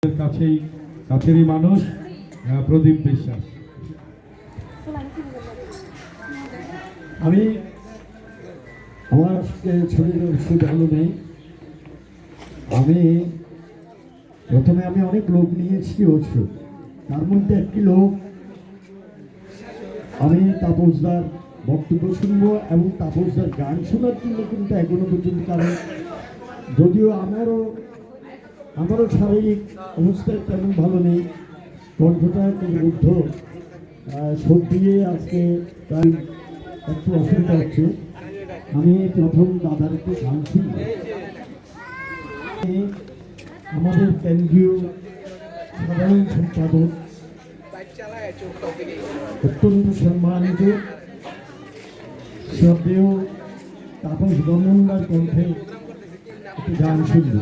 কাছেই কাছেরই মানুষ প্রদীপ বিশ্বাস। আমি আমার শরীর অবশ্যই ভালো নেই। প্রথমে অনেক লোক নিয়েছি ওষুধ, তার মধ্যে একটি লোক আমি তাপসদার বক্তব্য শুনবো এবং তাপসদার গান শোনার জন্য কিন্তু এখনো পর্যন্ত, কারণ যদিও আমারও শারীরিক অবস্থা তেমন ভালো নেই, কণ্ঠটা রুদ্ধ, সর্দিয়ে আজকে প্রায় একটু অসুবিধা হচ্ছে। আমি প্রথম দাদার একটু গান শুনব। আমাদের কেন্দ্রীয় সাধারণ সম্পাদক অত্যন্ত সম্মানিত শ্রদ্ধেয় তাপস বর্মনদার কণ্ঠে একটি গান শুনব।